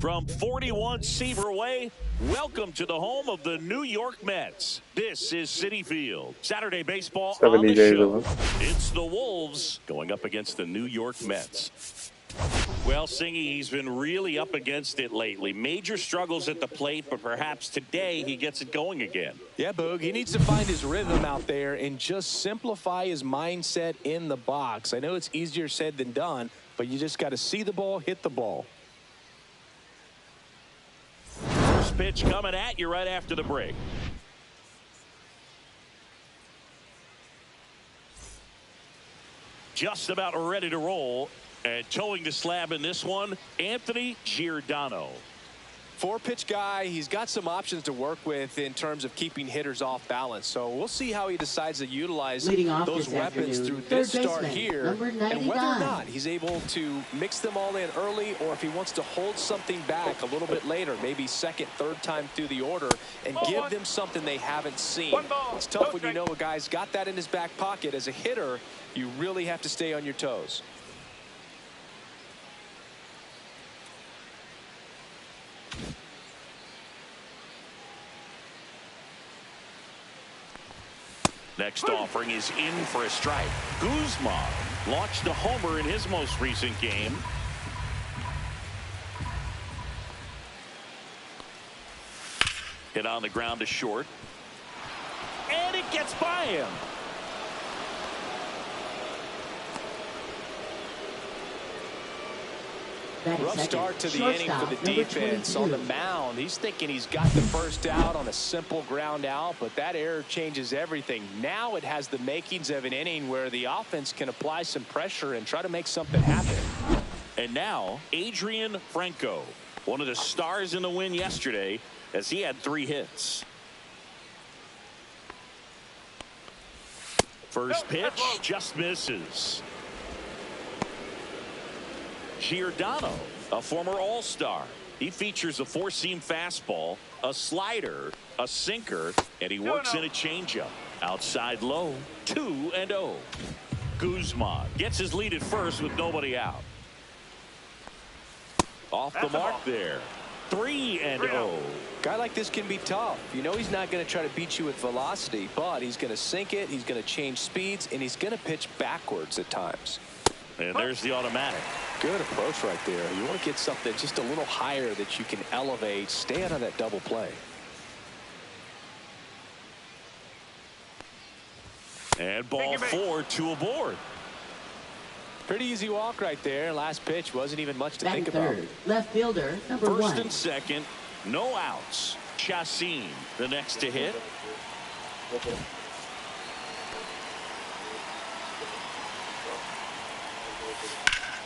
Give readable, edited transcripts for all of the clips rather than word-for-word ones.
From 41 Seaver Way, welcome to the home of the New York Mets. This is Citi Field. Saturday baseball on the show. It's the Wolves going up against the New York Mets. Well, Singy, he's been really up against it lately. Major struggles at the plate, but perhaps today he gets it going again. Yeah, Boog, he needs to find his rhythm out there and just simplify his mindset in the box. I know it's easier said than done, but you just got to see the ball, hit the ball. First pitch coming at you right after the break. Just about ready to roll. And towing the slab in this one, Anthony Giordano. Four-pitch guy. He's got some options to work with in terms of keeping hitters off balance. So we'll see how he decides to utilize those weapons through this start here, and whether or not he's able to mix them all in early, or if he wants to hold something back a little bit later, maybe second, third time through the order, and give them something they haven't seen. It's tough when you know a guy's got that in his back pocket. As a hitter, you really have to stay on your toes. Next offering is in for a strike. Guzman launched a homer in his most recent game. Hit on the ground to short. And it gets by him. Rough start to the inning for the defense. On the mound, he's thinking he's got the first out on a simple ground out, but that error changes everything. Now it has the makings of an inning where the offense can apply some pressure and try to make something happen. And now Adrian Franco, one of the stars in the win yesterday, as he had 3 hits. First pitch just misses. Giordano, a former All-Star. He features a 4-seam fastball, a slider, a sinker, and he works in a changeup. Outside low, 2-0. Guzman gets his lead at first with nobody out. Off the mark there. 3-0. Guy like this can be tough. You know he's not going to try to beat you with velocity, but he's going to sink it, he's going to change speeds, and he's going to pitch backwards at times. And there's the automatic. Good approach right there. You want to get something just a little higher that you can elevate. Stay out of that double play. And ball 4, 2 aboard. Pretty easy walk right there. Last pitch wasn't even much to think about. Left fielder, number 1. First and second, no outs. Chassin, the next to hit.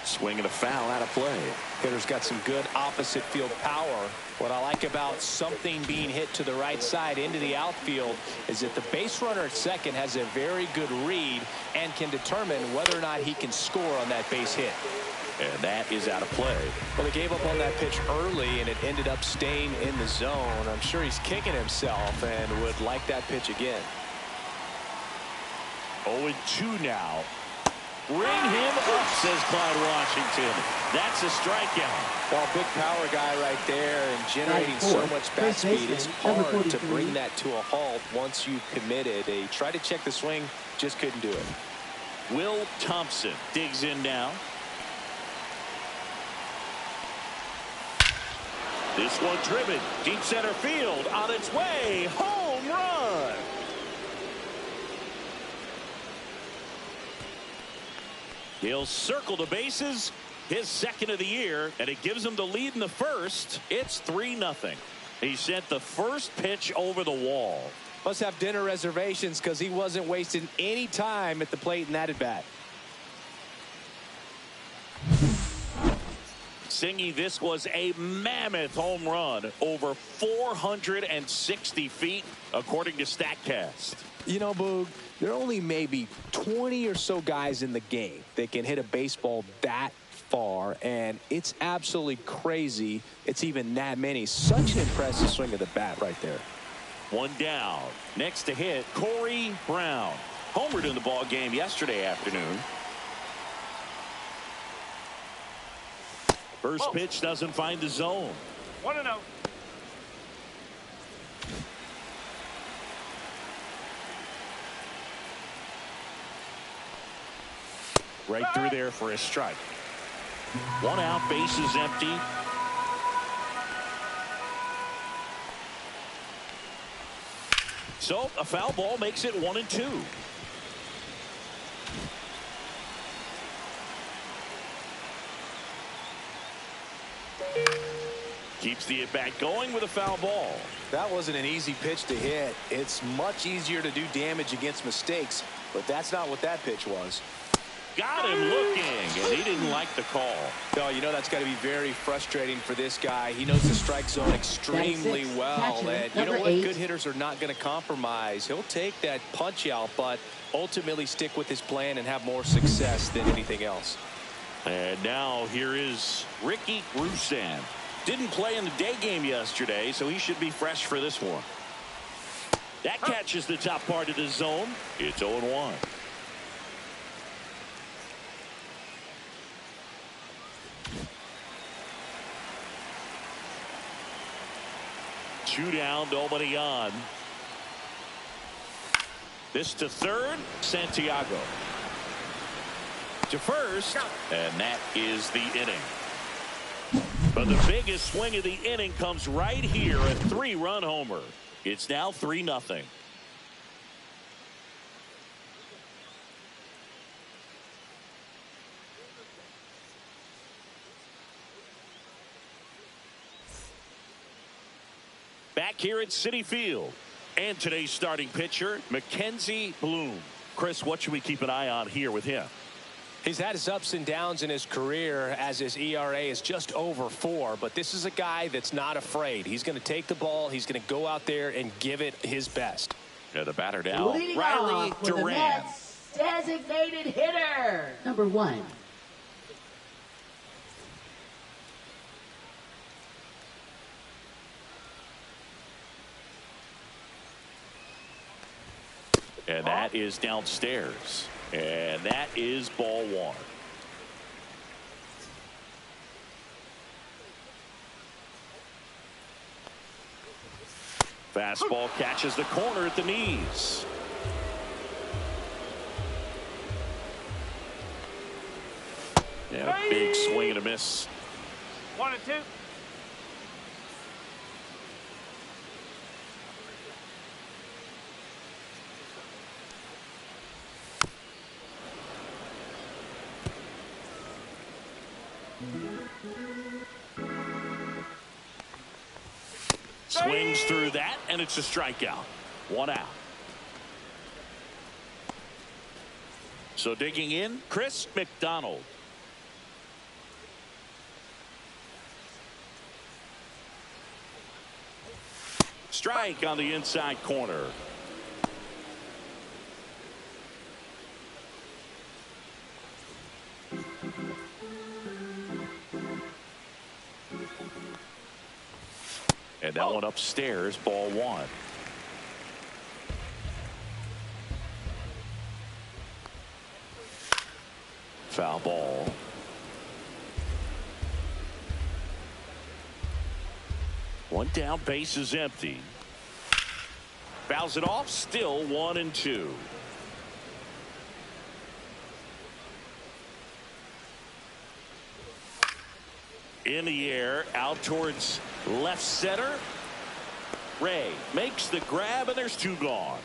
Swing and a foul out of play. Hitter's got some good opposite field power. What I like about something being hit to the right side into the outfield is that the base runner at second has a very good read and can determine whether or not he can score on that base hit. And that is out of play. Well, they gave up on that pitch early, and it ended up staying in the zone. I'm sure he's kicking himself and would like that pitch again. 0-2 now. Ring him up, says Clyde Washington. That's a strikeout. Well, big power guy right there and generating so much bat speed. It's hard to bring that to a halt once you've committed. They tried to check the swing, just couldn't do it. Will Thompson digs in now. This one driven deep center field, on its way, home run. He'll circle the bases, his second of the year, and it gives him the lead in the first. It's 3-0. He sent the first pitch over the wall. Must have dinner reservations because he wasn't wasting any time at the plate in that at bat. Singy, this was a mammoth home run, over 460 feet, according to StatCast. You know, Boog, there are only maybe 20 or so guys in the game that can hit a baseball that far, and it's absolutely crazy it's even that many. Such an impressive swing of the bat right there. One down. Next to hit, Corey Brown. Homered in the ball game yesterday afternoon. First pitch doesn't find the zone. 1-0. Right through there for a strike. 1 out, base is empty. So a foul ball makes it 1-2. Keeps the at-bat going with a foul ball. That wasn't an easy pitch to hit. It's much easier to do damage against mistakes, but that's not what that pitch was. Got him looking, and he didn't like the call. No, you know that's got to be very frustrating for this guy. He knows the strike zone extremely well, and you know what? Good hitters are not going to compromise. He'll take that punch out, but ultimately stick with his plan and have more success than anything else. And now here is Ricky Rusan. Didn't play in the day game yesterday, so he should be fresh for this one. That catches the top part of the zone. It's 0-1. Two down, nobody on. This to third, Santiago. To first, and that is the inning. But the biggest swing of the inning comes right here, a 3-run homer. It's now 3-0. Back here at Citi Field. And today's starting pitcher, Mackenzie Bloom. Chris, what should we keep an eye on here with him? He's had his ups and downs in his career as his ERA is just over 4. But this is a guy that's not afraid. He's going to take the ball. He's going to go out there and give it his best. Yeah, the batter now, Leading Riley off with the Duran. Mets designated hitter, number 1. And that is downstairs. And that is ball 1. Fastball catches the corner at the knees. And a big swing and a miss. 1-2. Swings through that, and it's a strikeout. 1 out. So digging in, Chris McDonald. Strike on the inside corner. And that one upstairs, ball 1. Foul ball. One down, base is empty. Fouls it off, still 1-2. In the air, out towards left center. Ray makes the grab, and there's 2 gone.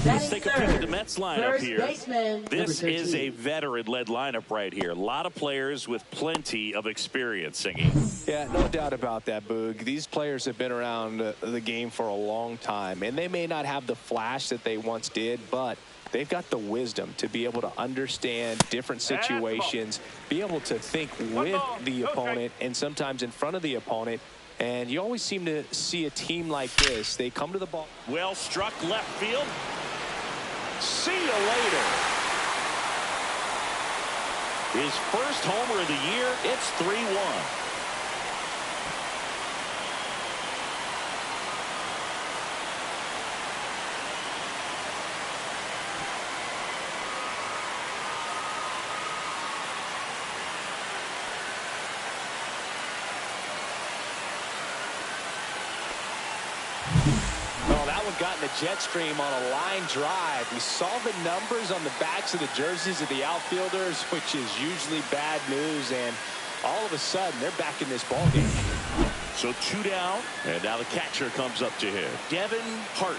Let's take a peek at the Mets lineup here. This is a veteran-led lineup right here. A lot of players with plenty of experience singing. Yeah, no doubt about that, Boog. These players have been around the game for a long time, and they may not have the flash that they once did, but they've got the wisdom to be able to understand different situations, be able to think with the opponent and sometimes in front of the opponent. And you always seem to see a team like this. They come to the ball. Well struck left field. See you later. His first homer of the year. It's 3-1. one got in the jet stream on a line drive. We saw the numbers on the backs of the jerseys of the outfielders, which is usually bad news, and all of a sudden they're back in this ball game. So 2 down, and now the catcher comes up to him, Devin Hart.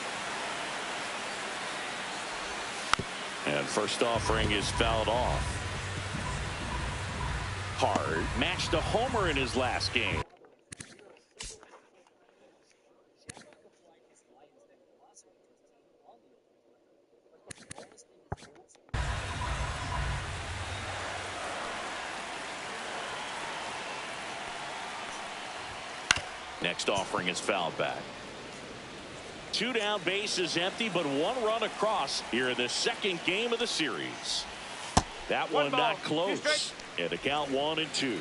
And first offering is fouled off. Hart matched a homer in his last game. Next offering is fouled back. 2 down, base is empty, but 1 run across here in the second game of the series. That one not close. And a count 1-2.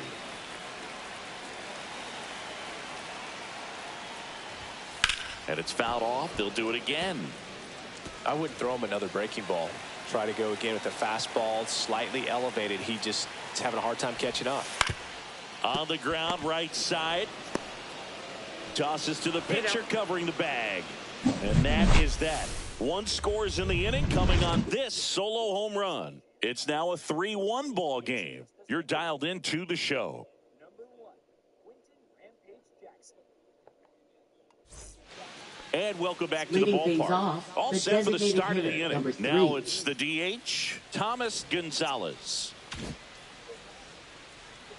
And it's fouled off. They'll do it again. I wouldn't throw him another breaking ball. Try to go again with the fastball, slightly elevated. He just is having a hard time catching up. On the ground, right side. Tosses to the pitcher, covering the bag. And that is that. 1 scores in the inning, coming on this solo home run. It's now a 3-1 ball game. You're dialed into the show. And welcome back to the ballpark. All set for the start of the inning. Now it's the DH, Thomas Gonzalez.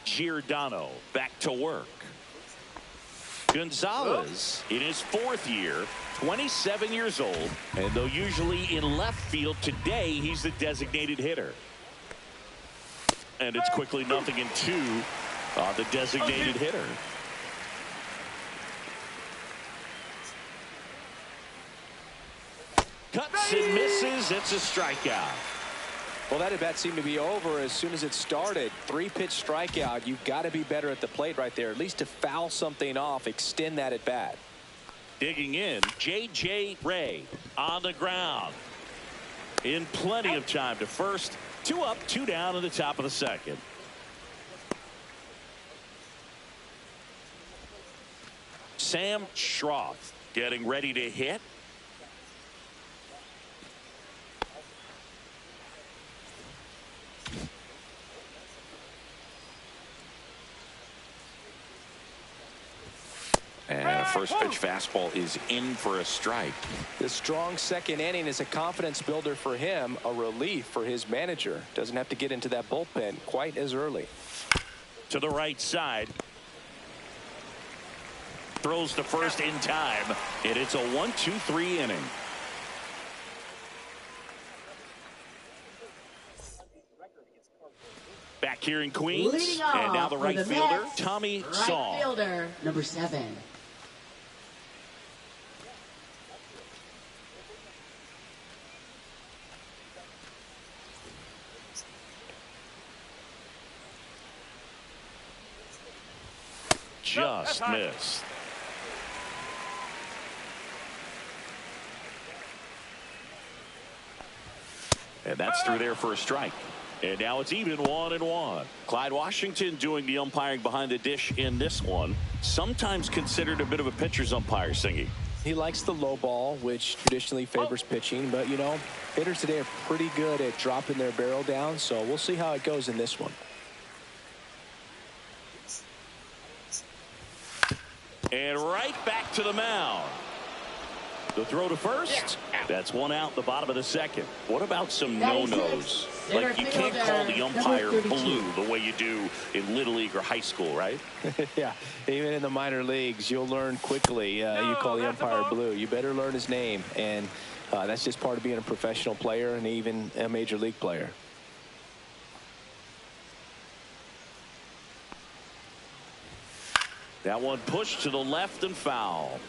Giordano back to work. Gonzalez in his 4th year, 27 years old, and though usually in left field, today he's the designated hitter. And it's quickly 0-2 on the designated hitter. Cuts and misses. It's a strikeout. Well, that at bat seemed to be over as soon as it started. 3-pitch strikeout. You've got to be better at the plate right there, at least to foul something off, extend that at bat. Digging in, J.J. Ray on the ground. In plenty of time to first. 2 up, 2 down in the top of the second. Sam Schroff getting ready to hit. And a first pitch fastball is in for a strike. The strong second inning is a confidence builder for him, a relief for his manager. Doesn't have to get into that bullpen quite as early. To the right side. Throws to first in time. And it's a 1-2-3 inning. Back here in Queens. And now the right fielder, Tommy Song. Right fielder, number 7. Just missed. And that's through there for a strike. And now it's even 1-1. Clyde Washington doing the umpiring behind the dish in this one. Sometimes considered a bit of a pitcher's umpire, Singy. He likes the low ball, which traditionally favors pitching. But, you know, hitters today are pretty good at dropping their barrel down. So we'll see how it goes in this one. And right back to the mound. The throw to first. That's 1 out, the bottom of the second. What about some no-nos? Like, you can't call the umpire blue the way you do in Little League or high school, right? Yeah, even in the minor leagues, you'll learn quickly. You call the umpire blue. You better learn his name. And that's just part of being a professional player and even a major league player. That one pushed to the left and foul.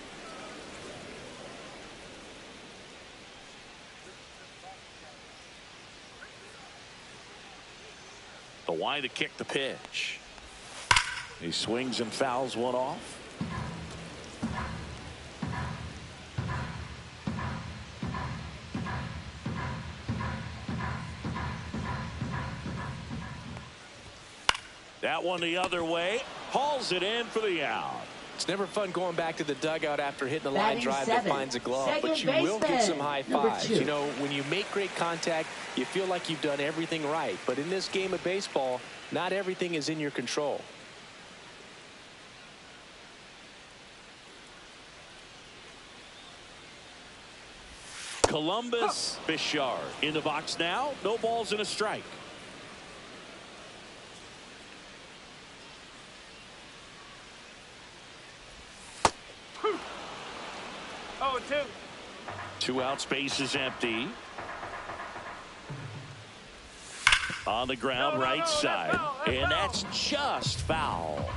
The wide to kick the pitch. He swings and fouls one off. That one the other way. Hauls it in for the out. It's never fun going back to the dugout after hitting a line drive that finds a glove, but you Second will get some baseman, high number fives. 2. You know, when you make great contact, you feel like you've done everything right. But in this game of baseball, not everything is in your control. Columbus Bichard in the box now. No balls and a strike. 0-2. 2 out, space is empty. On the ground, right side. And that's just foul.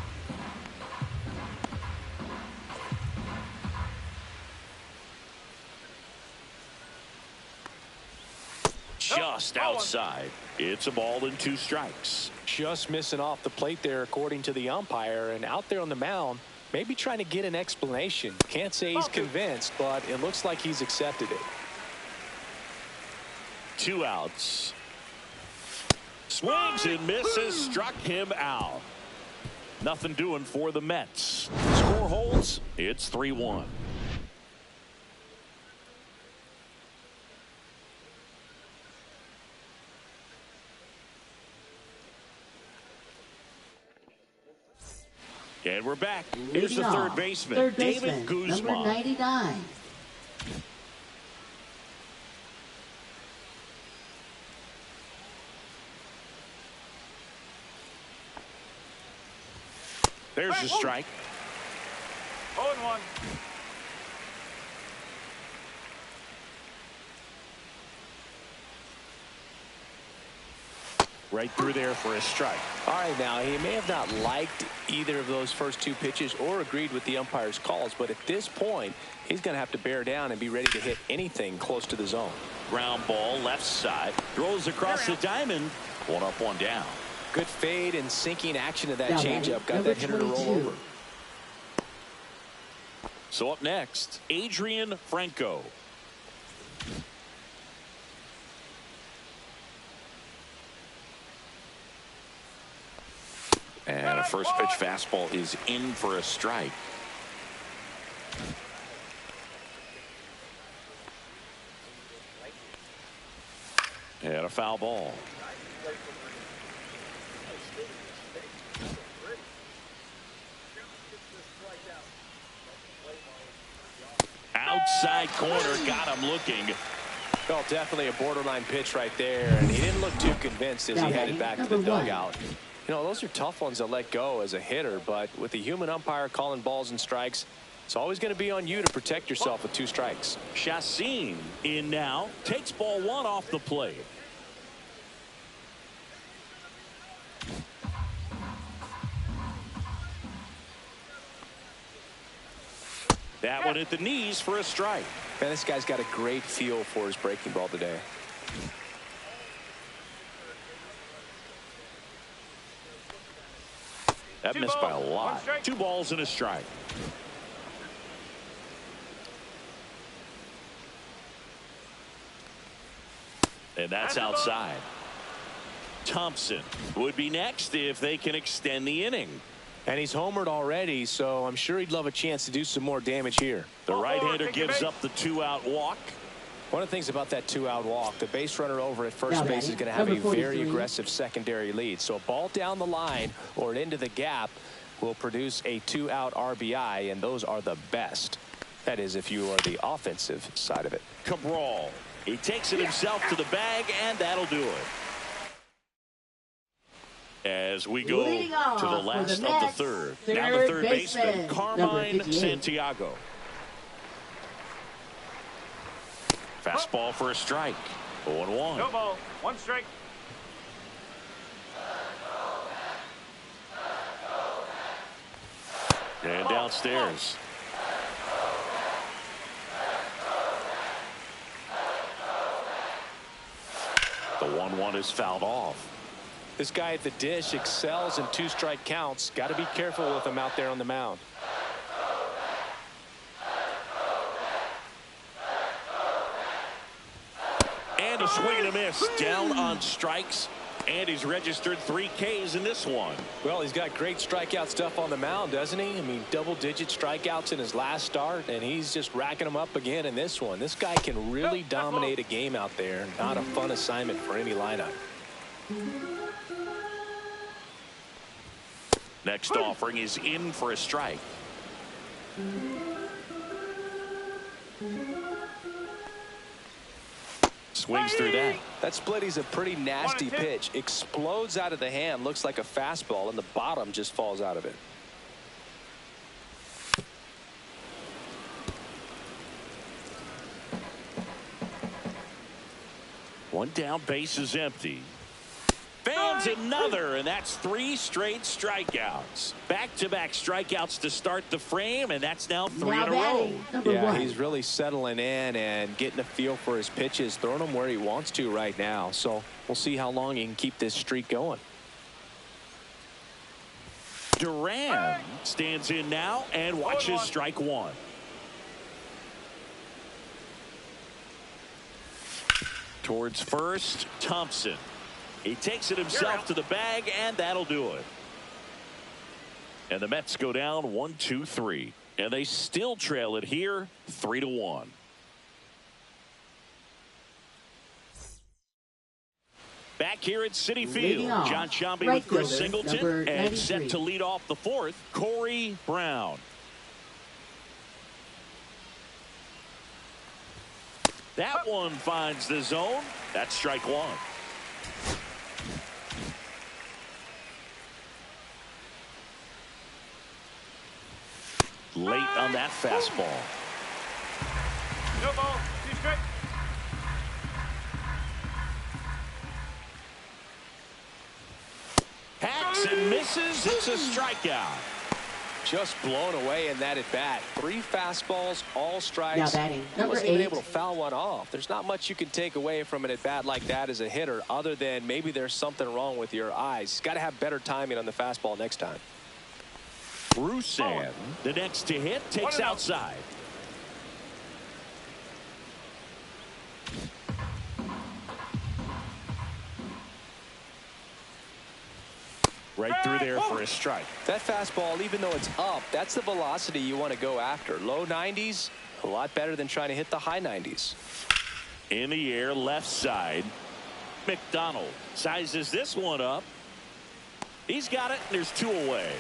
Just outside. It's a ball and 2 strikes. Just missing off the plate there, according to the umpire. And out there on the mound, maybe trying to get an explanation. Can't say he's convinced, but it looks like he's accepted it. 2 outs. Swings and misses, struck him out. Nothing doing for the Mets. Score holds. It's 3-1. And we're back. Here's the third baseman, David Guzman. Number 99. There's the strike. 0-1. Right through there for a strike. All right, now, he may have not liked either of those first 2 pitches or agreed with the umpire's calls, but at this point, he's going to have to bear down and be ready to hit anything close to the zone. Ground ball, left side. Throws across the diamond. 1 up, 1 down. Good fade and sinking action of that changeup. Got that hitter to roll over. So up next, Adrian Franco. And a first pitch fastball is in for a strike. And a foul ball. Outside corner, got him looking. Well, definitely a borderline pitch right there, and he didn't look too convinced as he headed back to the dugout. You know, those are tough ones to let go as a hitter, but with the human umpire calling balls and strikes, it's always going to be on you to protect yourself with 2 strikes. Chassin in now, takes ball 1 off the plate. That one at the knees for a strike. Man, this guy's got a great feel for his breaking ball today. That missed by a lot. 2 balls and a strike. And that's outside. Thompson would be next if they can extend the inning. And he's homered already, so I'm sure he'd love a chance to do some more damage here. The right-hander gives up the 2-out walk. One of the things about that 2-out walk, the base runner over at first base is going to have a very aggressive secondary lead. So a ball down the line or into the gap will produce a 2-out RBI, and those are the best. That is, if you are the offensive side of it. Cabral, he takes it himself to the bag, and that'll do it. As we go to the last of the third. Now the third baseman, Carmine Santiago. Fastball for a strike. 0-1. No ball. 1 strike. And downstairs. The 1-1 is fouled off. This guy at the dish excels in 2-strike counts. Got to be careful with him out there on the mound. And a swing and a miss. Down on strikes. And he's registered 3 Ks in this one. Well, he's got great strikeout stuff on the mound, doesn't he? I mean, double-digit strikeouts in his last start, and he's just racking them up again in this one. This guy can really dominate a game out there. Not a fun assignment for any lineup. Next offering is in for a strike. Swings through that. That splitty's a pretty nasty pitch. Explodes out of the hand. Looks like a fastball, and the bottom just falls out of it. One down, base is empty. Fans another, and that's 3 straight strikeouts. Back-to-back strikeouts to start the frame, and that's now 3 in a row. Yeah, he's really settling in and getting a feel for his pitches, throwing them where he wants to right now. So we'll see how long he can keep this streak going. Duran stands in now and watches strike 1. Towards first, Thompson. He takes it himself to the bag, and that'll do it. And the Mets go down 1-2-3, and they still trail it here 3-1. Back here at Citi Field, John Sciambi with Chris Singleton, and set to lead off the 4th, Corey Brown. That one finds the zone. That's strike 1. Late on that fastball. No ball. 2 strike. Hacks and misses. It's a strikeout. Just blown away in that at bat. 3 fastballs, all strikes. Now batting, He number wasn't even 8. able to foul one off. There's not much you can take away from an at bat like that as a hitter, other than maybe there's something wrong with your eyes. He's got to have better timing on the fastball next time. Rusan, the next to hit, takes outside. Right through there for a strike. That fastball, even though it's up, that's the velocity you want to go after. Low 90s, a lot better than trying to hit the high 90s. In the air, left side. McDonald sizes this one up. He's got it, and there's 2 away.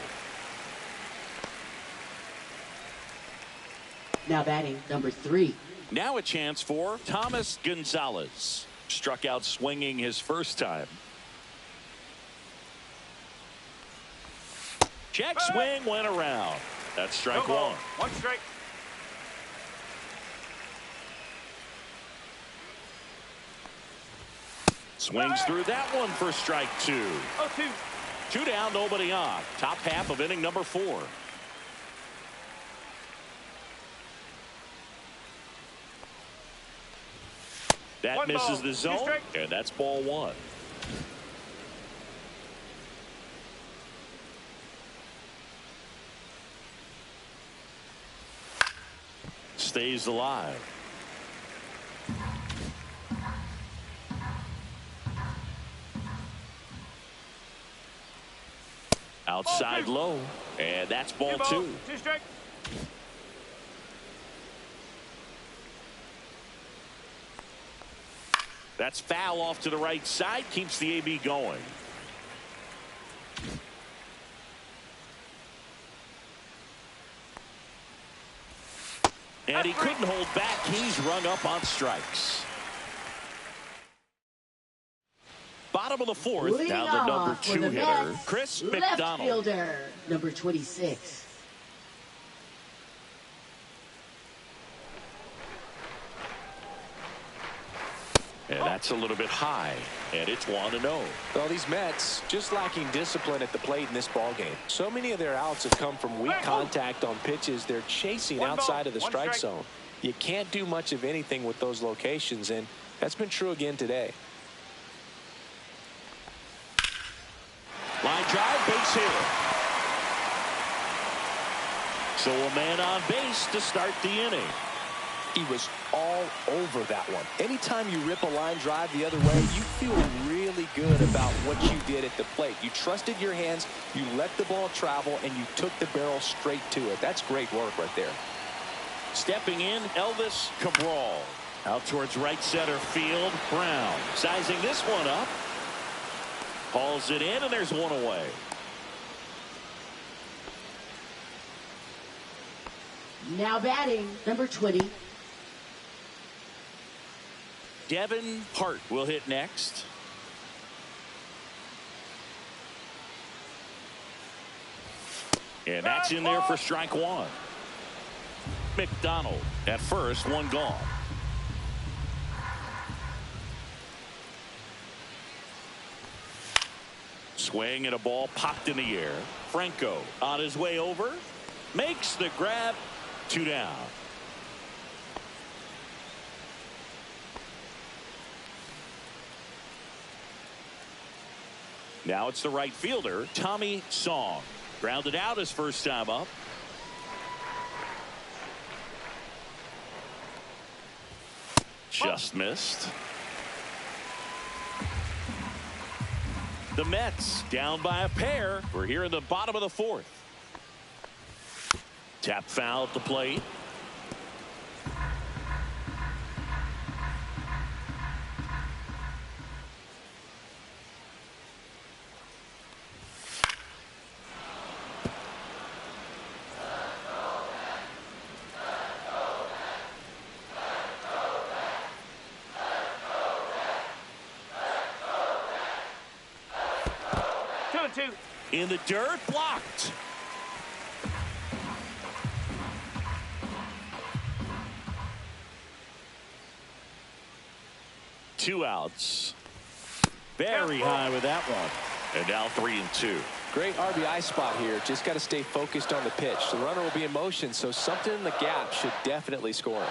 Now batting, number 3. Now a chance for Thomas Gonzalez. Struck out swinging his first time. Check swing went around. That's strike 1. 1 strike. Swings through that one for strike 2. 0-2. 2 down, nobody on. Top half of inning number 4. That misses the zone, and that's ball 1. Stays alive. Outside low, and that's ball 2. 2 strike. That's foul off to the right side, keeps the AB going. And he couldn't hold back. He's rung up on strikes. Bottom of the 4th, Leading down the number off 2 for the hitter, Mets, Chris left McDonald. fielder, number 26. And that's a little bit high, and it's 1-0. Well, these Mets just lacking discipline at the plate in this ballgame. So many of their outs have come from weak contact on pitches they're chasing outside of the strike zone. You can't do much of anything with those locations, and that's been true again today. Line drive, base hit. So a man on base to start the inning. He was all over that one. Anytime you rip a line drive the other way, you feel really good about what you did at the plate. You trusted your hands, you let the ball travel, and you took the barrel straight to it. That's great work right there. Stepping in, Elvis Cabral. Out towards right center field. Brown sizing this one up. Hauls it in, and there's one away. Now batting, number 20. Devin Hart will hit next. And that's in there for strike one. McDonald at first, one gone. Swing and a ball popped in the air. Franco on his way over. Makes the grab. 2 down. Now it's the right fielder, Tommy Song. Grounded out his first time up. Just missed. The Mets down by a pair. We're here in the bottom of the fourth. Tap foul at the plate. In the dirt, blocked. Two outs. Very high with that one. And now 3-2. Great RBI spot here. Just got to stay focused on the pitch. The runner will be in motion, so something in the gap should definitely score.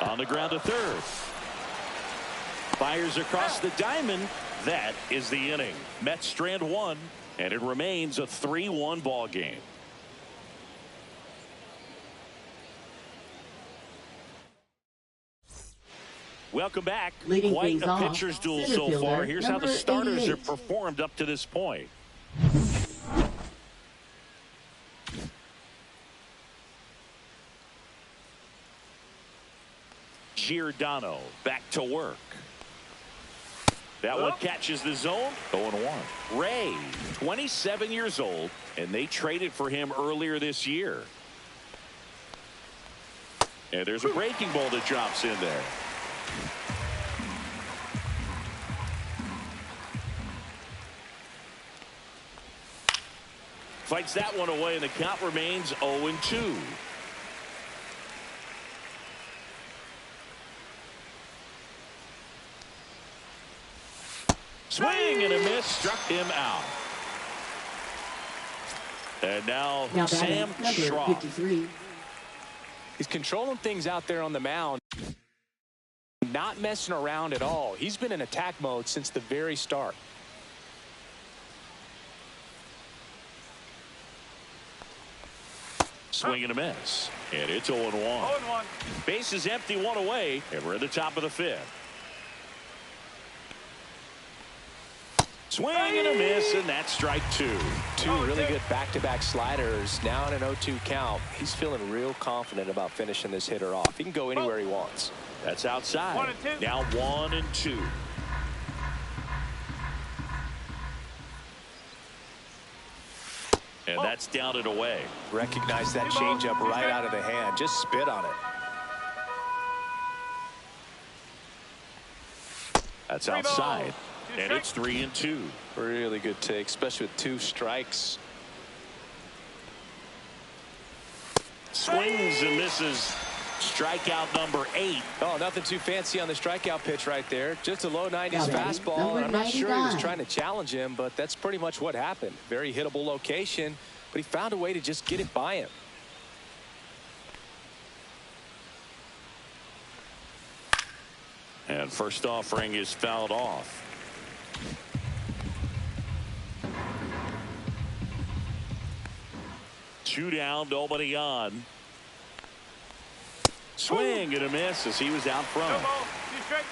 On the ground to third. Fires across the diamond. That is the inning. Mets strand one, and it remains a 3-1 ball game. Welcome back. Leading Quite a off, pitcher's duel so far. Here's how the starters 88. have performed up to this point. Giordano back to work. That one catches the zone. 0-1. Ray, 27 years old, and they traded for him earlier this year. And there's a breaking ball that drops in there. Fights that one away, and the count remains 0-2. Swing and a miss, struck him out. And now Sam Schrock. 53. He's controlling things out there on the mound. Not messing around at all. He's been in attack mode since the very start. Swing and a miss. And it's 0-1. 0-1. Base is empty, one away, and we're at the top of the fifth. Swing and a miss, and that's strike two. Two really good back-to-back sliders. Now in an 0-2 count. He's feeling real confident about finishing this hitter off. He can go anywhere he wants. That's outside. 1-2. Now 1-2. And that's down and away. Recognize that changeup right out of the hand. Just spit on it. That's outside. And it's 3-2. Really good take, especially with 2 strikes. Swings and misses. Strikeout number 8. Oh, nothing too fancy on the strikeout pitch right there. Just a low 90s fastball. Number And I'm not sure he was 99. trying to challenge him, but that's pretty much what happened. Very hittable location, but he found a way to just get it by him. And first offering is fouled off. Two down, nobody on. Swing and a miss as he was out front. No ball, 2 straight.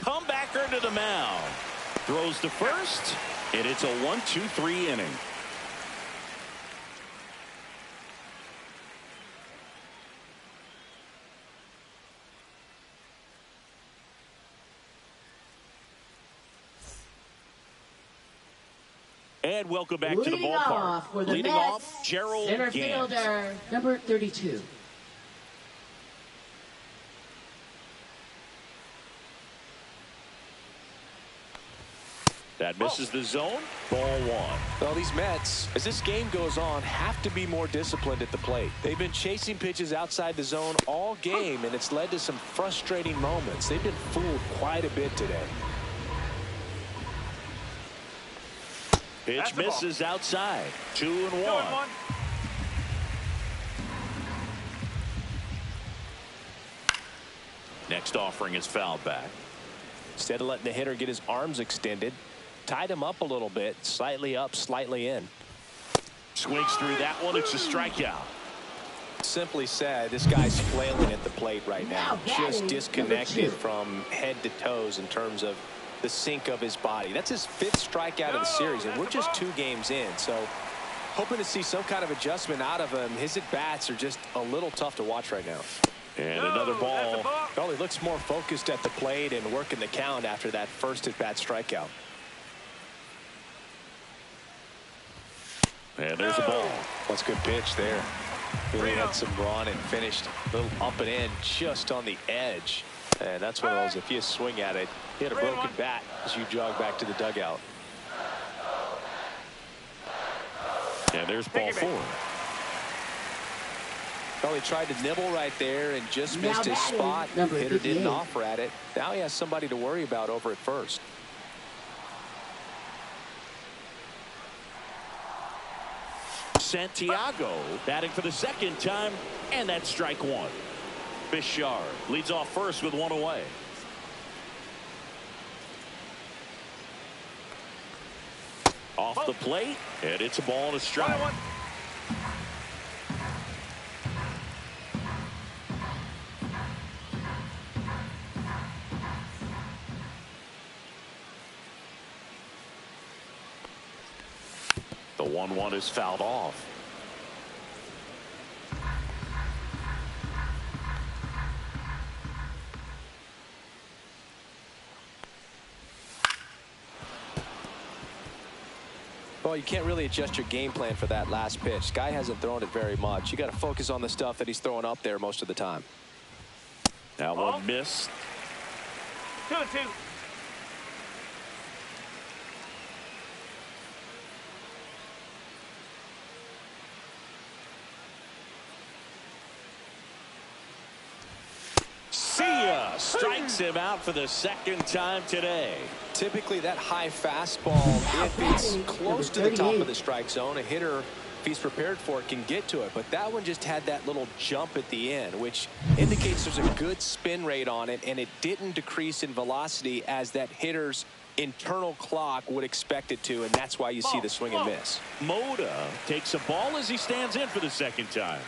Comebacker to the mound. Throws to first, and it's a 1-2-3 inning. And welcome back to the ballpark. Leading off, Gerald center Gant. fielder, number 32. That misses the zone. Ball 1. Well, these Mets, as this game goes on, have to be more disciplined at the plate. They've been chasing pitches outside the zone all game, and it's led to some frustrating moments. They've been fooled quite a bit today. Pitch misses outside. 2-1. Next offering is fouled back. Instead of letting the hitter get his arms extended, tied him up a little bit, slightly up, slightly in. Swings through that one. It's a strikeout. Simply said, this guy's flailing at the plate right now. Just disconnected from head to toes in terms of the sink of his body. That's his 5th strikeout of the series, and we're just 2 games in. So hoping to see some kind of adjustment out of him. His at-bats are just a little tough to watch right now. And another ball. Well, he looks more focused at the plate and working the count after that first at-bat strikeout. And there's a ball. That's a good pitch there. Really had some run and finished a little up and in just on the edge. And that's one of those, if you swing at it, hit a broken bat as you jog back to the dugout. And there's ball 4. Well, he tried to nibble right there and just missed his spot. Hitter didn't offer at it. Now he has somebody to worry about over at first. Santiago batting for the 2nd time, and that's strike 1. Bishard leads off first with 1 away. Off the plate, and it's a ball and a strike. 1-1. The 1-1 is fouled off. Well, you can't really adjust your game plan for that last pitch. Guy hasn't thrown it very much. You got to focus on the stuff that he's throwing up there most of the time. Now one missed. 2-2. Strikes him out for the 2nd time today. Typically that high fastball, if it's close to the top of the strike zone, a hitter, if he's prepared for it, can get to it. But that one just had that little jump at the end, which indicates there's a good spin rate on it, and it didn't decrease in velocity as that hitter's internal clock would expect it to, and that's why you see the swing and miss. Moda takes a ball as he stands in for the 2nd time.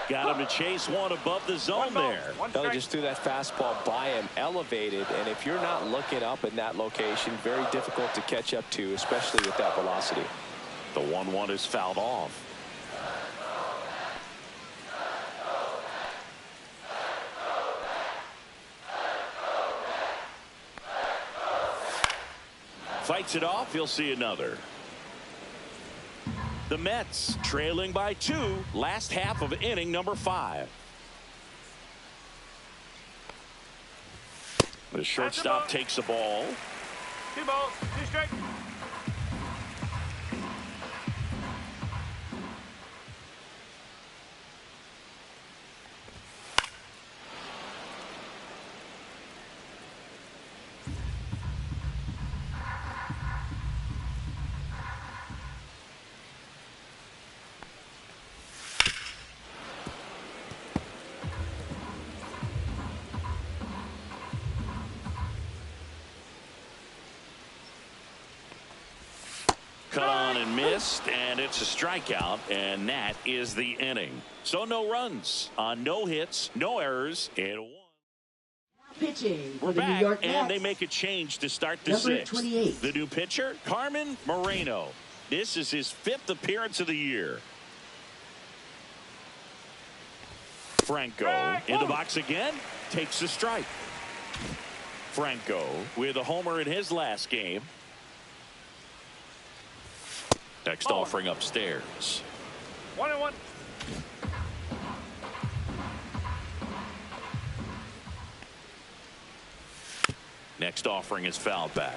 Got him to chase one above the zone there. Well, he just threw that fastball by him, elevated, and if you're not looking up in that location, very difficult to catch up to, especially with that velocity. The 1-1 is fouled off. Fights it off. He'll see another. The Mets trailing by 2, last half of inning number 5. The shortstop takes the ball. 2 balls, 2 straight. cut on and missed, and it's a strikeout, and that is the inning. So no runs on no hits, no errors, and a 1. Pitching We're for the back, New York and Mets. they make a change to start the Number 6th. 28. The new pitcher, Carmen Moreno. This is his 5th appearance of the year. Franco in the box again, takes a strike. Franco with a homer in his last game. Next offering upstairs. 1-1. Next offering is fouled back.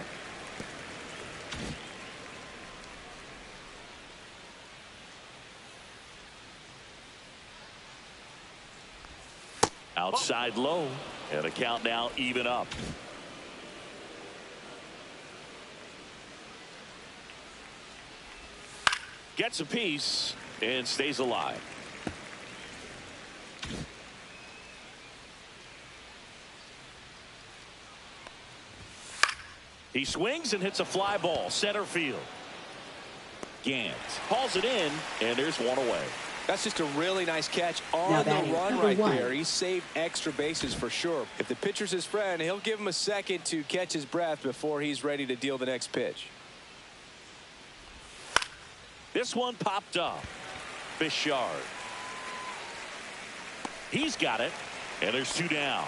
Outside low, and a count now even up. Gets a piece and stays alive. He swings and hits a fly ball center field. Gant hauls it in, and there's one away. That's just a really nice catch on the run right there. He saved extra bases for sure. If the pitcher's his friend, he'll give him a second to catch his breath before he's ready to deal the next pitch. This one popped up. Fishard. He's got it, and there's 2 down.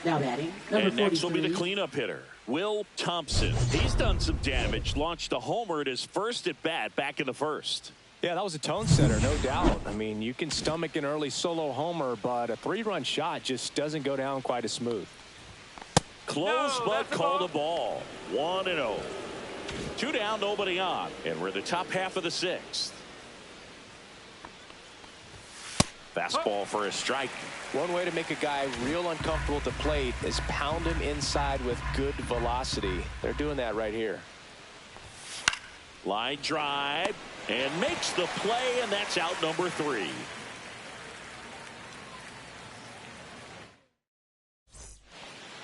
Now batting, number 43. And next will be the cleanup hitter, Will Thompson. He's done some damage, launched a homer at his first at bat back in the 1st. Yeah, that was a tone setter, no doubt. I mean, you can stomach an early solo homer, but a 3-run shot just doesn't go down quite as smooth. Close, but called a ball. 1-0. 2 down, nobody on, and we're in the top half of the 6th. Fastball for a strike. One way to make a guy real uncomfortable at the plate is pound him inside with good velocity. They're doing that right here. Line drive, and makes the play, and that's out number 3.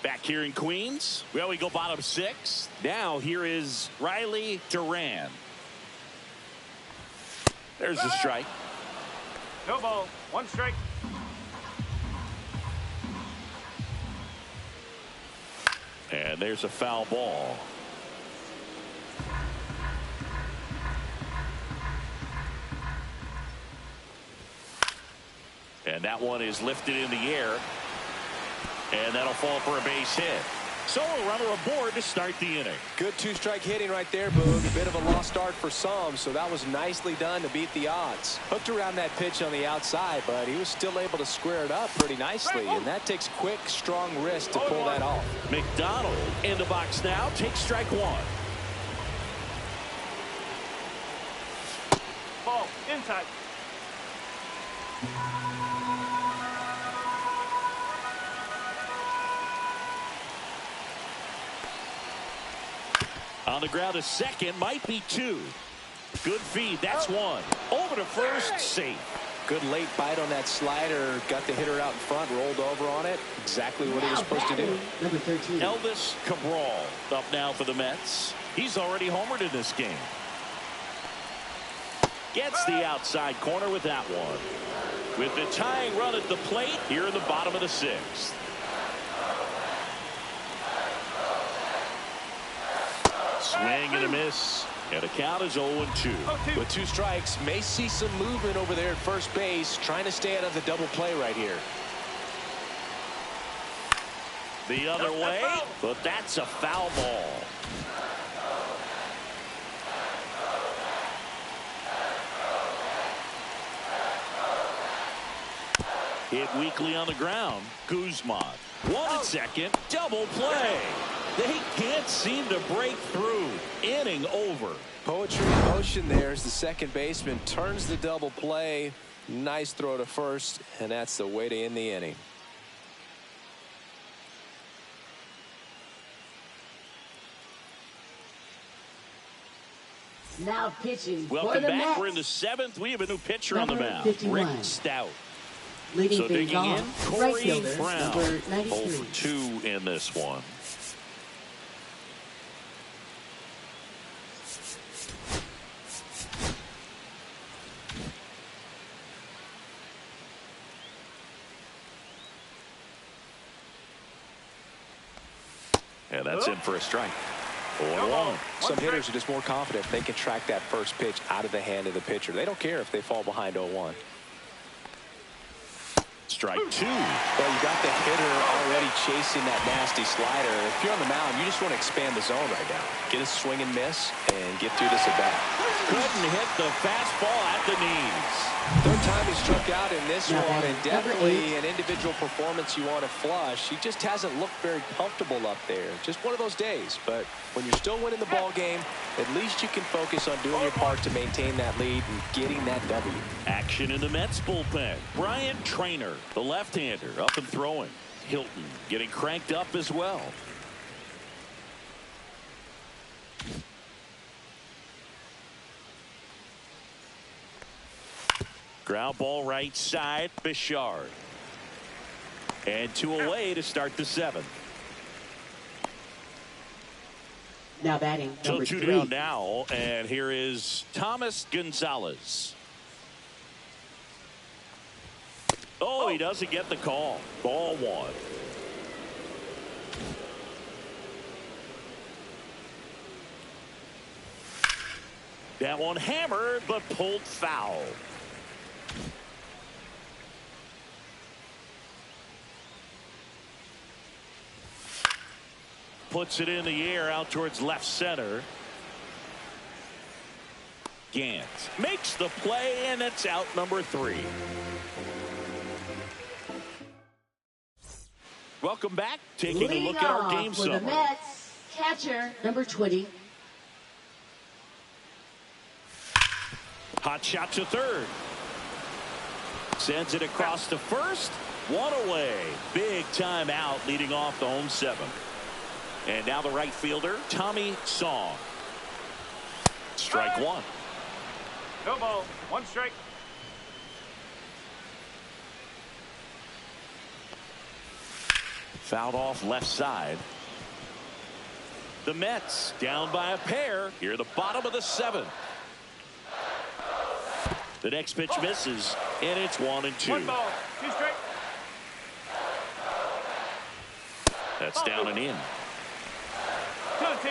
Back here in Queens, well, we go bottom 6. Now here is Riley Duran. There's the strike. No ball. 1 strike. And there's a foul ball. And that one is lifted in the air. And that'll fall for a base hit. So a runner aboard to start the inning. Good 2-strike hitting right there, Boog. A bit of a lost start for some, so that was nicely done to beat the odds. Hooked around that pitch on the outside, but he was still able to square it up pretty nicely, and that takes quick, strong wrist to pull that off. McDonald in the box now, takes strike 1. Ball. Inside. On the ground to second, might be 2. Good feed, that's 1. Over to first, safe. Good late bite on that slider. Got the hitter out in front, rolled over on it. Exactly what he was supposed to do. Number 13. Elvis Cabral up now for the Mets. He's already homered in this game. Gets the outside corner with that one. With the tying run at the plate here in the bottom of the 6th. Swing and a miss, and a count is 0-2. With 2 strikes, may see some movement over there at first base, trying to stay out of the double play right here. The other way, but that's a foul ball. Hit weakly on the ground. Guzman. 1 at second. Double play. They can't seem to break through. Inning over. Poetry in motion there as the second baseman turns the double play. Nice throw to first, and that's the way to end the inning. Now pitching Welcome for the back. Mets. We're in the 7th. We have a new pitcher on the mound. 51. Rick Stout. Leading So things digging in, off, Corey right fielder, Brown. number 0 93. for 2 in this one. And that's in for a strike. 0-1. Some hitters are just more confident if they can track that first pitch out of the hand of the pitcher. They don't care if they fall behind 0-1. Strike 2. Well, you got the hitter already chasing that nasty slider. If you're on the mound, you just want to expand the zone right now. Get a swing and miss and get through this at bat. Couldn't hit the fastball at the knees. Third time he struck out in this one, and definitely an individual performance you want to flush. He just hasn't looked very comfortable up there. Just one of those days. But when you're still winning the ball game, at least you can focus on doing your part to maintain that lead and getting that W. Action in the Mets bullpen. Brian Traynor, the left-hander, up and throwing. Hilton getting cranked up as well. Ground ball right side, Bichard. And 2 away to start the 7th. Now batting, number 2 3. down now, and here is Thomas Gonzalez. Oh, he doesn't get the call. Ball 1. That one hammered, but pulled foul. Puts it in the air out towards left center. Gant makes the play, and it's out number 3. Welcome back. Taking a look at our game for summary. the Mets, catcher, number 20. Hot shot to third. Sends it across to first. 1 away. Big time out leading off the home 7th. And now the right fielder, Tommy Song. Strike 1. No ball. 1 strike. Fouled off left side. The Mets down by a pair here at the bottom of the 7th. The next pitch misses, and it's 1-2. 1 ball. 2 strike. That's down and in. 2-2.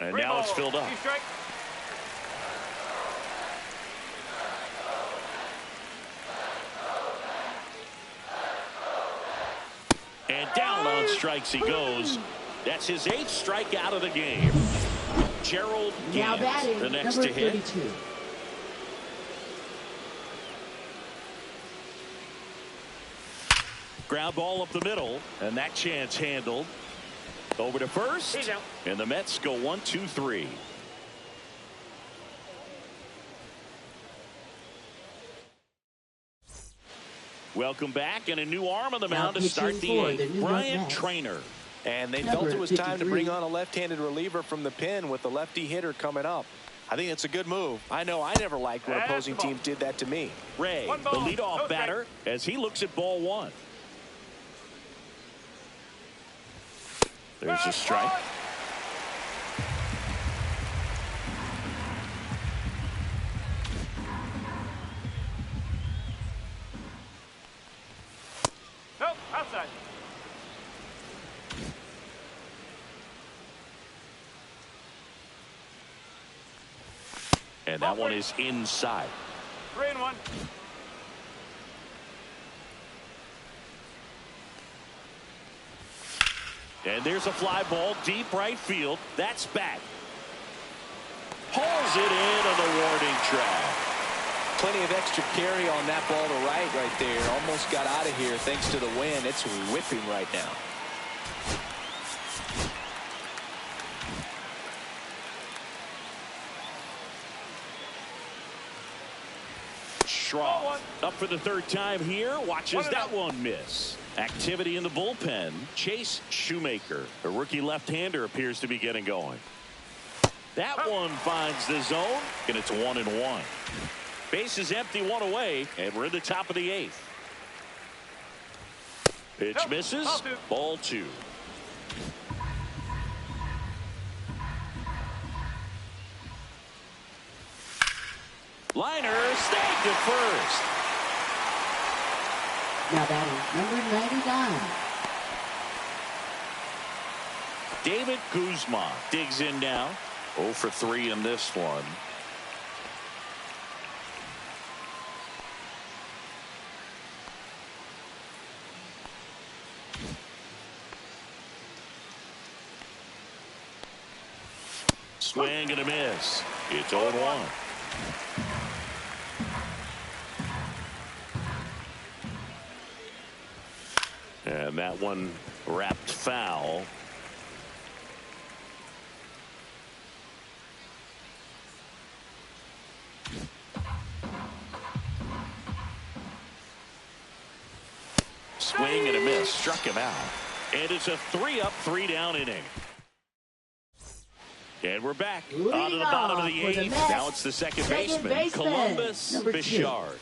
And now it's filled up. 2 strike. And down on strikes he goes. That's his 8th strikeout of the game. Gerald Now Gant, batting, the next number to hit. 32. Ground ball up the middle, and that chance handled. Over to first, He's out. and the Mets go 1-2-3. Welcome back, and a new arm on the mound to start the 8th. Brian Traynor. And they felt it was time to bring on a left-handed reliever from the pen with the lefty hitter coming up. I think it's a good move. I know I never liked when opposing teams did that to me. Ray, the leadoff batter, as he looks at ball 1. There's a strike. Nope, outside. And that one is inside. 3-1. And there's a fly ball deep right field. That's back. Pulls it in on the warning track. Plenty of extra carry on that ball to right there. Almost got out of here thanks to the wind. It's whipping right now. Schroff up for the 3rd time here. Watches that one miss. Activity in the bullpen. Chase Shoemaker, a rookie left-hander, appears to be getting going. That one finds the zone, and it's 1-1. Base is empty, 1 away, and we're in the top of the 8th. Pitch misses. Ball 2. Liner snagged at first. Now batting, number 99. David Guzman digs in now. 0 for 3 in this one. Swing and a miss. It's 0-1. And that one wrapped foul. Swing and a miss. Struck him out. And it's a 3-up, 3-down inning. And we're back on to the bottom of the 8th. Now it's the second baseman, Columbus Bichard.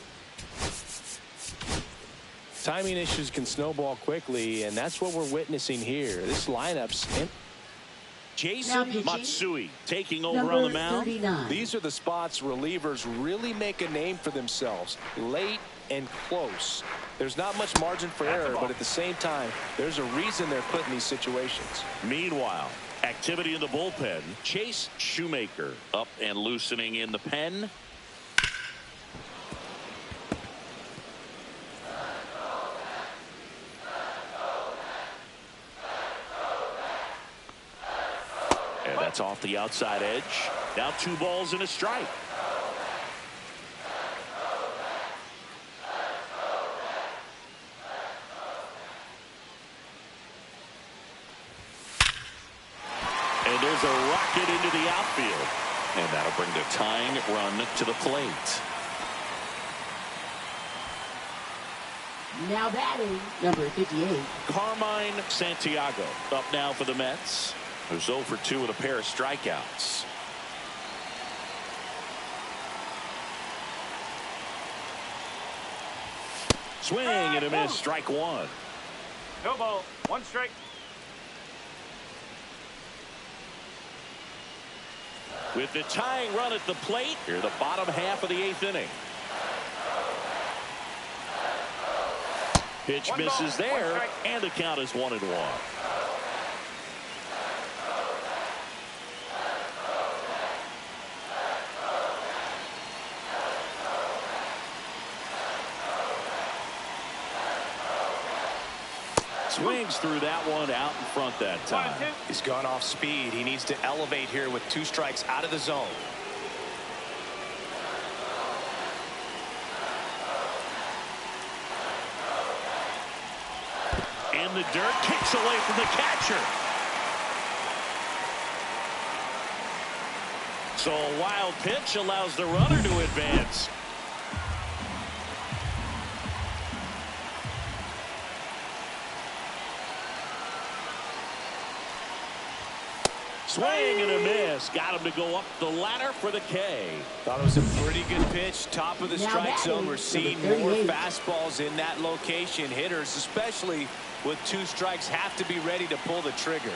Timing issues can snowball quickly, and that's what we're witnessing here. This lineup's Jason Matsui taking over on the mound. 39. These are the spots relievers really make a name for themselves. Late and close. There's not much margin for error, but at the same time, there's a reason they're put in these situations. Meanwhile, activity in the bullpen. Chase Shoemaker up and loosening in the pen. And that's off the outside edge. Now 2 balls and a strike. And there's a rocket into the outfield. And that'll bring the tying run to the plate. Now batting, number 58. Carmine Santiago up now for the Mets. Who's 0 for 2 with a pair of strikeouts. Swing and a miss. Strike 1. No ball. 1 strike. With the tying run at the plate, here the bottom half of the 8th inning. Pitch misses there, and the count is 1-1. Swings through that one out in front that time. He's gone off speed. He needs to elevate here with 2 strikes out of the zone. In the dirt, kicks away from the catcher. So a wild pitch allows the runner to advance. Swing and a miss. Got him to go up the ladder for the K. Thought it was a pretty good pitch. Top of the strike zone. We're seeing more fastballs in that location. Hitters, especially with 2 strikes, have to be ready to pull the trigger.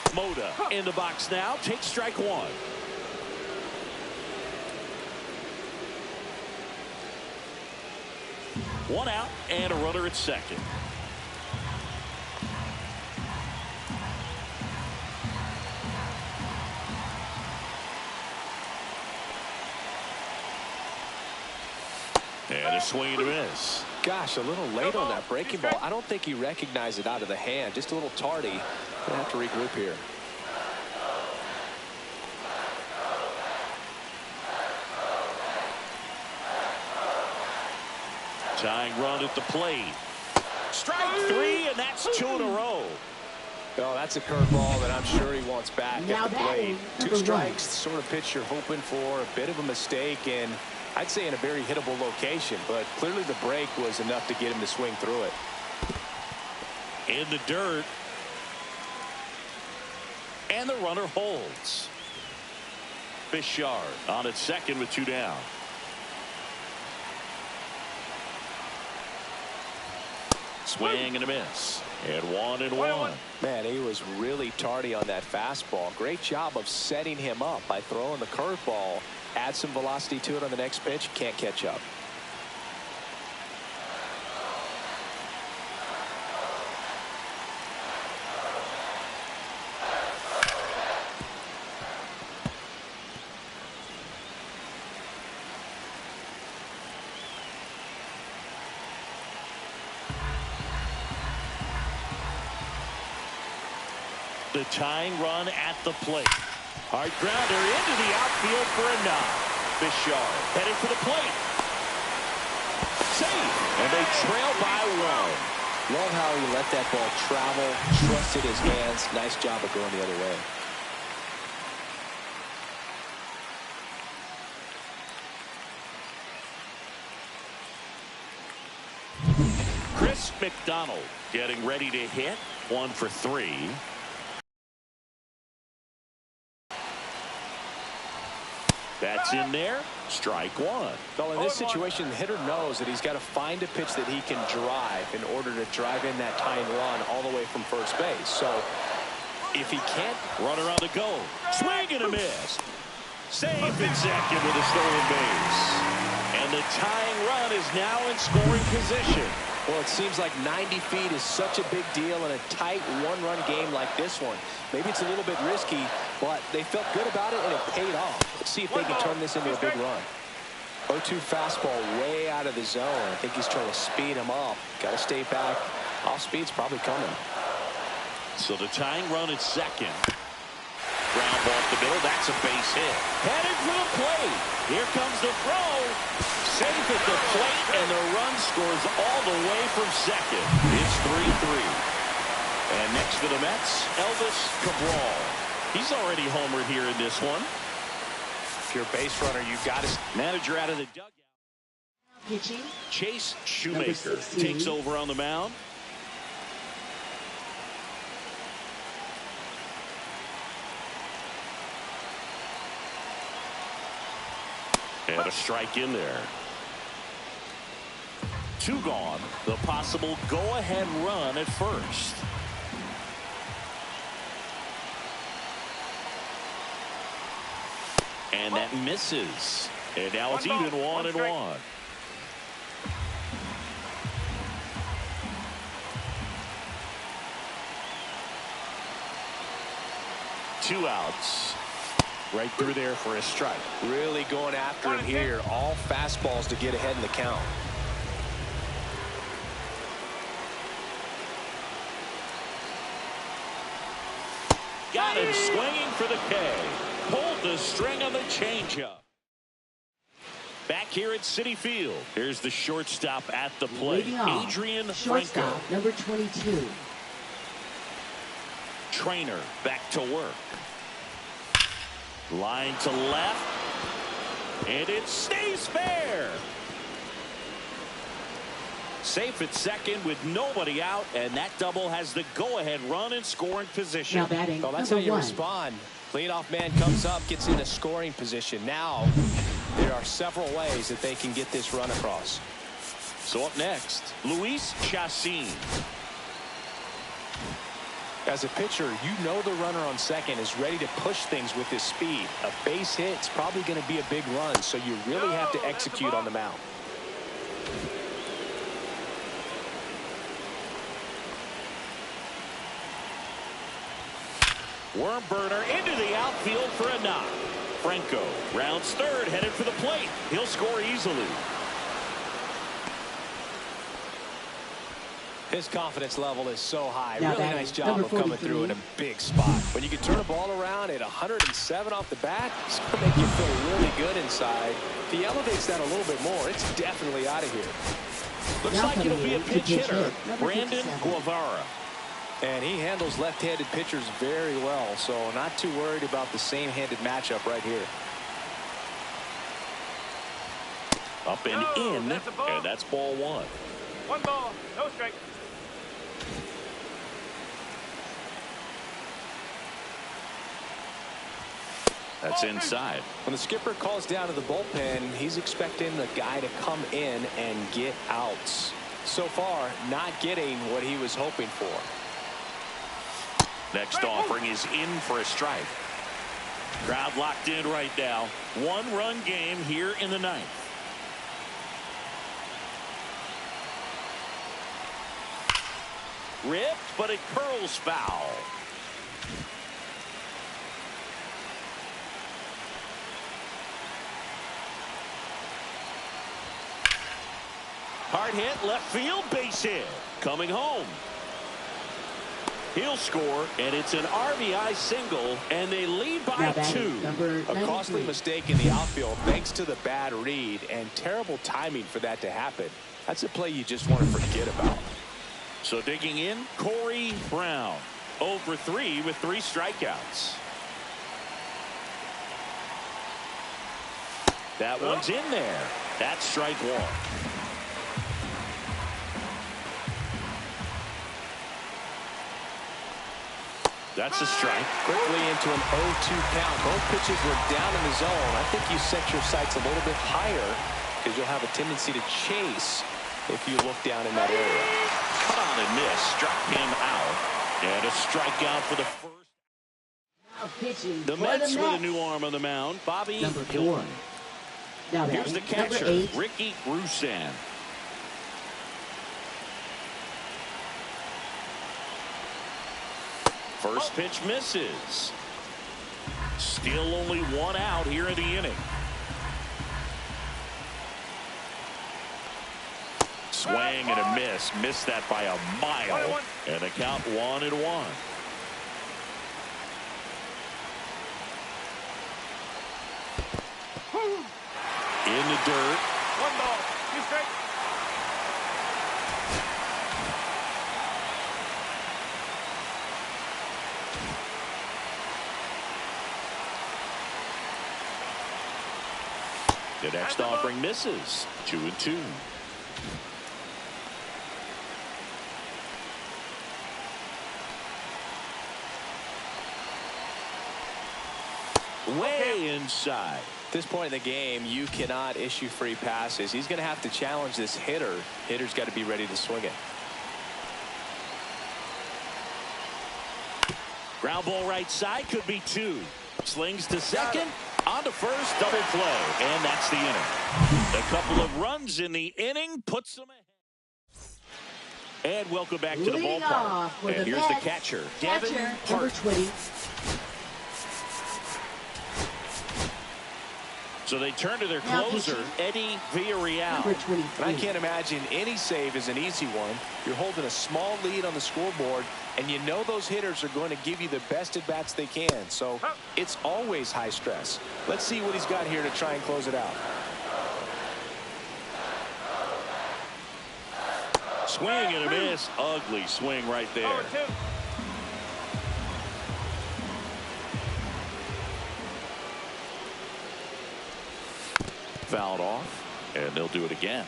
Moda in the box now. Takes strike 1. One out and a runner at second. And a swing and a miss. Gosh, a little late on that breaking ball. I don't think he recognized it out of the hand. Just a little tardy. Gonna have to regroup here. Tying run at the plate. Strike 3, and that's 2 in a row. Oh, that's a curveball that I'm sure he wants back at the plate. 2 strikes, sort of pitch you're hoping for. A bit of a mistake, and I'd say in a very hittable location, but clearly the break was enough to get him to swing through it. In the dirt. And the runner holds. Bichard on at second with 2 down. Swing and a miss. And 1-1. Man, he was really tardy on that fastball. Great job of setting him up by throwing the curveball. Add some velocity to it on the next pitch. Can't catch up. The tying run at the plate. Hard grounder into the outfield for a knock. Bishar headed for the plate. Save. And they trail by 1. Love how he let that ball travel, trusted his hands. Nice job of going the other way. Chris McDonald getting ready to hit. 1 for 3. That's in there. Strike 1. Well, in this situation, the hitter knows that he's got to find a pitch that he can drive in order to drive in that tying run all the way from first base. So if he can't, runner on the go. Swing and a miss. Safe in second with a stolen base. And the tying run is now in scoring position. Well, it seems like 90 feet is such a big deal in a tight one-run game like this one. Maybe it's a little bit risky, but they felt good about it, and it paid off. Let's see if they can turn this into a big run. 0-2 fastball way out of the zone. I think he's trying to speed him up. Got to stay back. Off speed's probably coming. So the tying run at second. Ground ball up the middle. That's a base hit. Headed for the plate. Here comes the throw. Safe at the plate, and the run scores all the way from second. It's 3-3. And next for the Mets, Elvis Cabral. He's already homered here in this one. If you're a base runner, you got to. Manager out of the dugout. Pitching. Chase Shoemaker takes over on the mound. And a strike in there. 2 gone. The possible go-ahead run at first. And that misses. And now it's even 1-1. Two outs. Right through there for a strike. Really going after him here. All fastballs to get ahead in the count. Got him swinging for the K. Pulled the string on the changeup. Back here at Citi Field. Here's the shortstop at the plate. Adrian Franco. Number 22. Trainer back to work. Line to left. And it stays fair. Safe at second with nobody out, and that double has the go-ahead run in scoring position. Now batting, well, that's how you respond. Leadoff man comes up, gets in a scoring position. Now there are several ways that they can get this run across. So up next, Luis Chacin. As a pitcher, you know the runner on second is ready to push things with his speed. A base hit is probably going to be a big run, so you really have to execute on the mound. Worm burner into the outfield for a knock. Franco rounds third, headed for the plate. He'll score easily. His confidence level is so high. Now really nice job of coming through in a big spot. When you can turn a ball around at 107 off the bat, it's going to make you feel really good inside. If he elevates that a little bit more, it's definitely out of here. Looks like it'll be a pinch hitter, Brandon Guevara. And he handles left-handed pitchers very well, so not too worried about the same-handed matchup right here. Up and in, and that's ball 1. 1 ball, no strike. That's inside. When the skipper calls down to the bullpen, he's expecting the guy to come in and get outs. So far, not getting what he was hoping for. Next offering is in for a strike. Crowd locked in right now. 1-run game here in the 9th. Ripped, but it curls foul. Hard hit, left field, base hit. Coming home. He'll score, and it's an RBI single, and they lead by 2. A costly mistake in the outfield thanks to the bad read, and terrible timing for that to happen. That's a play you just want to forget about. So digging in, Corey Brown. 0 for 3 with 3 strikeouts. That one's in there. That's strike 1. That's a strike. Quickly into an 0-2 count. Both pitches were down in the zone. I think you set your sights a little bit higher because you'll have a tendency to chase if you look down in that area. Cut on and miss. Struck him out. And a strikeout for the first. The Mets with a new arm on the mound. Bobby Hilton. Here's the catcher, Ricky Grusan. First pitch misses. Still only 1 out here in the inning. Swing and a miss. Missed that by a mile. And the count 1-1. In the dirt. 1 ball, 2 strikes. The next offering misses. 2-2. Way inside. At this point in the game, you cannot issue free passes. He's going to have to challenge this hitter. Hitter's got to be ready to swing it. Ground ball right side, could be 2. Slings to second. On to first, double play, and that's the inning. A couple of runs in the inning puts them ahead. And welcome back to the ballpark. And here's the catcher, Devin Hart. Number 20. So they turn to their closer, Eddie Villarreal. And I can't imagine any save is an easy one. You're holding a small lead on the scoreboard, and you know those hitters are going to give you the best at-bats they can. So it's always high stress. Let's see what he's got here to try and close it out. Swing and a miss. Ugly swing right there. Fouled off, and they'll do it again.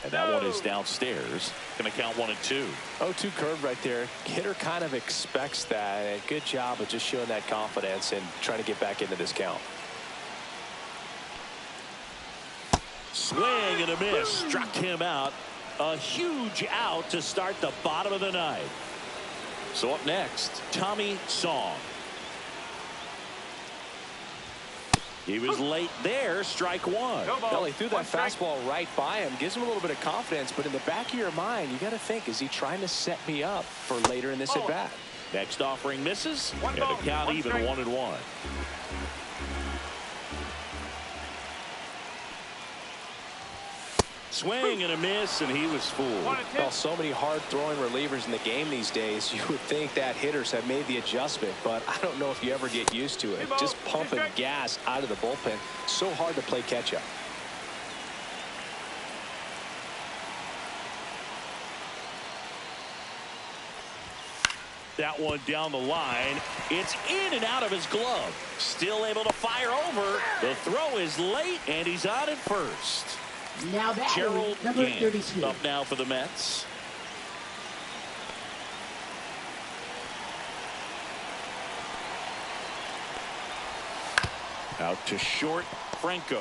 And that one is downstairs. Going to count 1-2. 0-2 curve right there. Hitter kind of expects that. And good job of just showing that confidence and trying to get back into this count. Swing and a miss. Struck him out. A huge out to start the bottom of the ninth. So up next, Tommy Song. He was late there, strike 1. Well, he threw that fastball right by him. Gives him a little bit of confidence, but in the back of your mind, you got to think, is he trying to set me up for later in this at-bat? Next offering misses, and the count even 1-1. Swing and a miss, and he was fooled. Well, so many hard-throwing relievers in the game these days, you would think that hitters have made the adjustment, but I don't know if you ever get used to it. Just pumping gas out of the bullpen. So hard to play catch-up. That one down the line. It's in and out of his glove. Still able to fire over. The throw is late, and he's on at first. Now that Gerald number Gant 32. up now for the Mets. Out to short, Franco.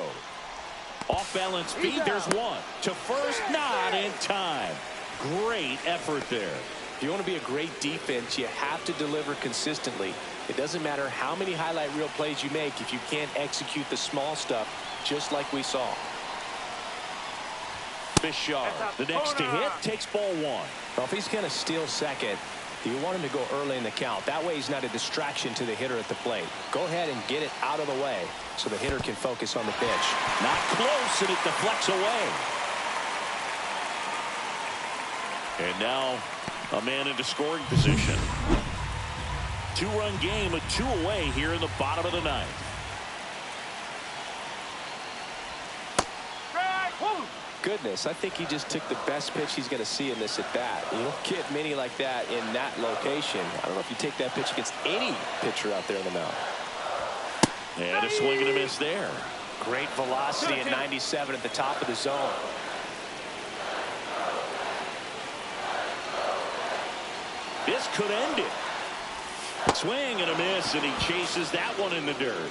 Off balance feed, there's one. To first, not in time. Great effort there. If you want to be a great defense, you have to deliver consistently. It doesn't matter how many highlight reel plays you make if you can't execute the small stuff, just like we saw. Bishar, the next to hit, takes ball 1. Well, if he's going to steal second, You want him to go early in the count. That way he's not a distraction to the hitter at the plate. Go ahead and get it out of the way so the hitter can focus on the pitch. Not close, and it deflects away. And now a man into scoring position. Two-run game, a 2 away here in the bottom of the ninth. Goodness, I think he just took the best pitch he's going to see in this at bat. You don't get many like that in that location. I don't know if you take that pitch against any pitcher out there in the mound. And a swing and a miss there. Great velocity at 97 at the top of the zone. This could end it. Swing and a miss, and he chases that one in the dirt.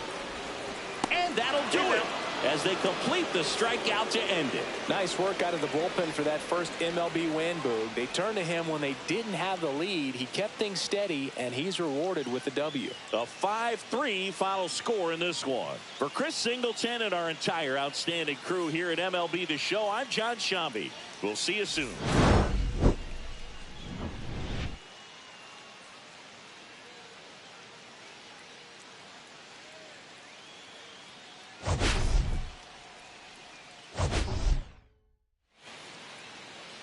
And that'll do it as they complete the strikeout to end it. Nice work out of the bullpen for that first MLB win, Boog. They turned to him when they didn't have the lead. He kept things steady, and he's rewarded with the W. A 5-3 final score in this one. For Chris Singleton and our entire outstanding crew here at MLB The Show, I'm John Shambi. We'll see you soon.